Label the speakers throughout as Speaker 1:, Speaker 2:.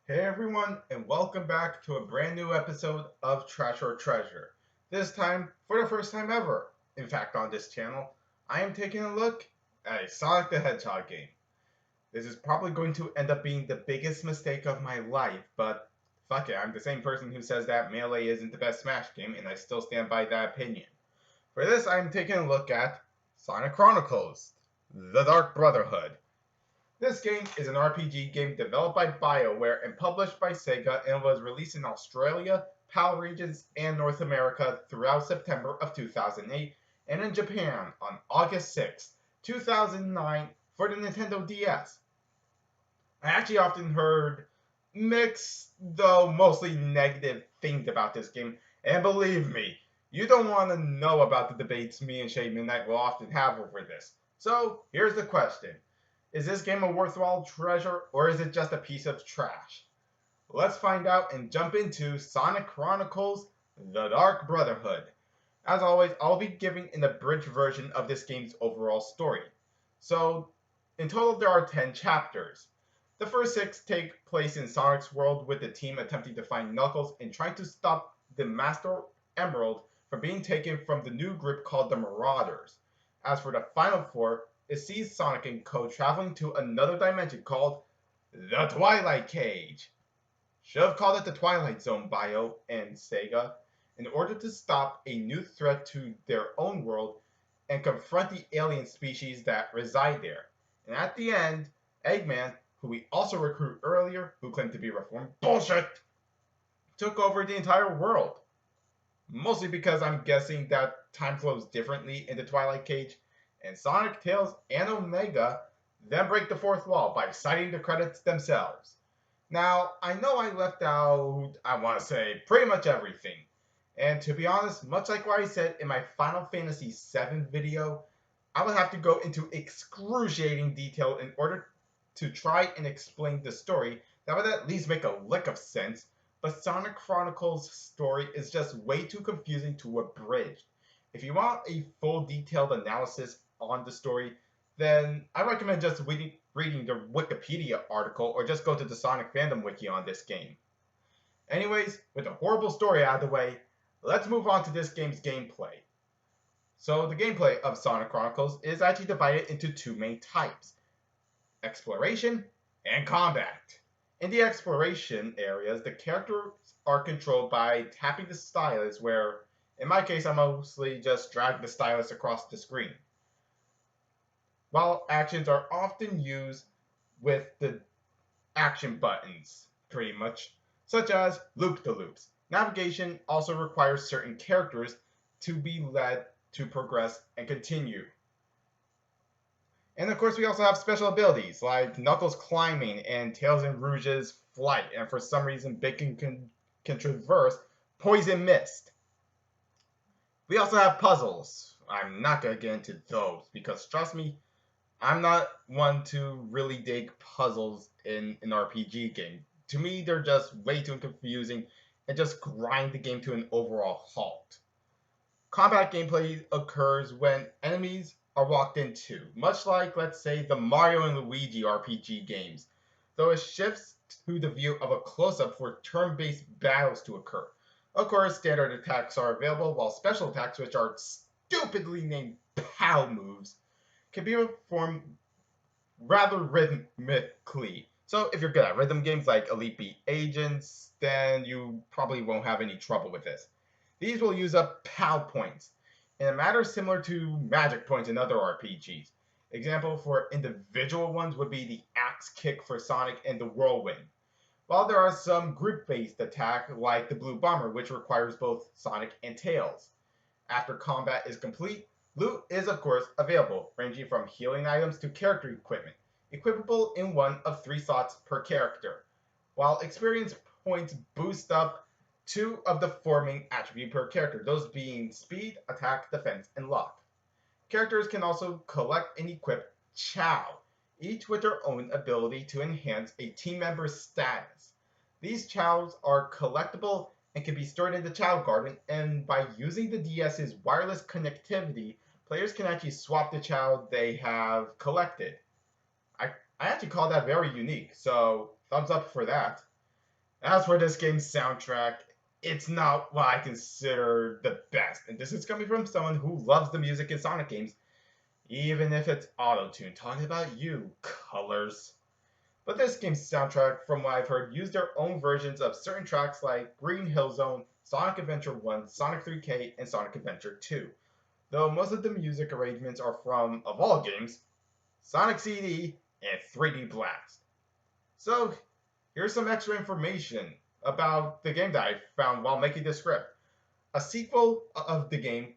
Speaker 1: Hey everyone, and welcome back to a brand new episode of Trash or Treasure. This time, for the first time ever, in fact, on this channel, I am taking a look at a Sonic the Hedgehog game. This is probably going to end up being the biggest mistake of my life, but fuck it, I'm the same person who says that Melee isn't the best Smash game, and I still stand by that opinion. For this, I'm taking a look at Sonic Chronicles, The Dark Brotherhood. This game is an RPG game developed by BioWare and published by Sega and was released in Australia, PAL regions, and North America throughout September of 2008 and in Japan on August 6, 2009 for the Nintendo DS. I actually often heard mixed, though mostly negative things about this game, and believe me, you don't want to know about the debates me and Shay Midnight will often have over this. So, here's the question. Is this game a worthwhile treasure, or is it just a piece of trash? Let's find out and jump into Sonic Chronicles The Dark Brotherhood. As always, I'll be giving an abridged version of this game's overall story. So, in total, there are 10 chapters. The first 6 take place in Sonic's world with the team attempting to find Knuckles and trying to stop the Master Emerald from being taken from the new group called the Marauders. As for the final 4, it sees Sonic and Co. traveling to another dimension called the Twilight Cage. Should have called it the Twilight Zone Bio and Sega, in order to stop a new threat to their own world and confront the alien species that reside there. And at the end, Eggman, who we also recruit earlier, who claimed to be reformed, bullshit, took over the entire world. Mostly because I'm guessing that time flows differently in the Twilight Cage, and Sonic, Tails, and Omega then break the fourth wall by citing the credits themselves. Now, I know I left out, I want to say, pretty much everything. And to be honest, much like what I said in my Final Fantasy VII video, I would have to go into excruciating detail in order to try and explain the story that would at least make a lick of sense, but Sonic Chronicles' story is just way too confusing to abridge. If you want a full detailed analysis on the story, then I recommend just reading the Wikipedia article or just go to the Sonic Fandom Wiki on this game. Anyways, with the horrible story out of the way, let's move on to this game's gameplay. So the gameplay of Sonic Chronicles is actually divided into two main types: exploration and combat. In the exploration areas, the characters are controlled by tapping the stylus, where in my case I mostly just drag the stylus across the screen. While actions are often used with the action buttons, pretty much, such as loop-the-loops. Navigation also requires certain characters to be led to progress and continue. And of course, we also have special abilities like Knuckles climbing and Tails and Rouge's flight, and for some reason, Bacon can traverse Poison Mist. We also have puzzles. I'm not going to get into those because, trust me, I'm not one to really dig puzzles in an RPG game. To me, they're just way too confusing and just grind the game to an overall halt. Combat gameplay occurs when enemies are walked into, much like, let's say, the Mario and Luigi RPG games, though it shifts to the view of a close-up for turn-based battles to occur. Of course, standard attacks are available, while special attacks, which are stupidly named POW moves, can be performed rather rhythmically. So if you're good at rhythm games like Elite Beat Agents, then you probably won't have any trouble with this. These will use up POW points in a manner similar to magic points in other RPGs. Example for individual ones would be the Axe Kick for Sonic and the Whirlwind. While there are some group-based attack like the Blue Bomber, which requires both Sonic and Tails. After combat is complete, loot is of course available, ranging from healing items to character equipment, equipable in one of 3 slots per character, while experience points boost up 2 of the 4 main attributes per character, those being speed, attack, defense, and luck. Characters can also collect and equip Chow, each with their own ability to enhance a team member's status. These Chows are collectible and can be stored in the Chow Garden, and by using the DS's wireless connectivity, players can actually swap the Chow they have collected. I actually call that very unique, so thumbs up for that. As for this game's soundtrack, it's not what I consider the best, and this is coming from someone who loves the music in Sonic games, even if it's auto-tuned. Talking about you, Colors. But this game's soundtrack, from what I've heard, used their own versions of certain tracks like Green Hill Zone, Sonic Adventure 1, Sonic 3K, and Sonic Adventure 2. Though most of the music arrangements are from, of all games, Sonic CD and 3D Blast. So, here's some extra information about the game that I found while making this script. A sequel of the game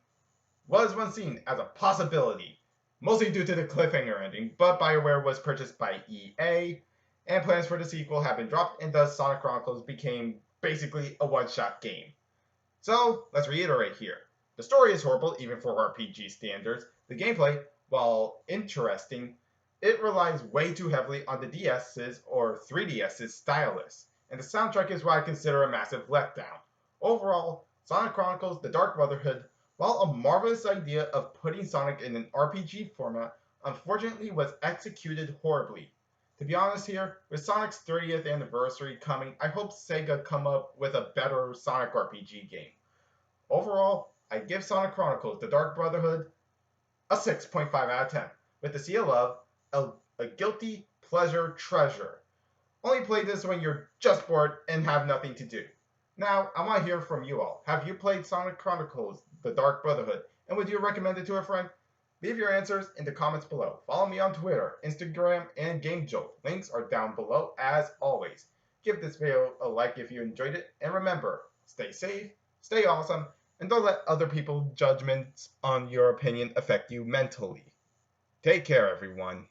Speaker 1: was once seen as a possibility, mostly due to the cliffhanger ending, but BioWare was purchased by EA, and plans for the sequel have been dropped, and thus Sonic Chronicles became basically a one-shot game. So, let's reiterate here. The story is horrible, even for RPG standards. The gameplay, while interesting, it relies way too heavily on the DS's or 3DS's stylus, and the soundtrack is what I consider a massive letdown. Overall, Sonic Chronicles The Dark Brotherhood, while a marvelous idea of putting Sonic in an RPG format, unfortunately was executed horribly. To be honest here, with Sonic's 30th anniversary coming, I hope Sega come up with a better Sonic RPG game. Overall, I give Sonic Chronicles The Dark Brotherhood a 6.5 out of 10, with the seal of a guilty pleasure treasure. Only play this when you're just bored and have nothing to do. Now, I want to hear from you all. Have you played Sonic Chronicles The Dark Brotherhood, and would you recommend it to a friend? Leave your answers in the comments below. Follow me on Twitter, Instagram, and GameJolt. Links are down below as always. Give this video a like if you enjoyed it, and remember, stay safe, stay awesome, and don't let other people's judgments on your opinion affect you mentally. Take care, everyone.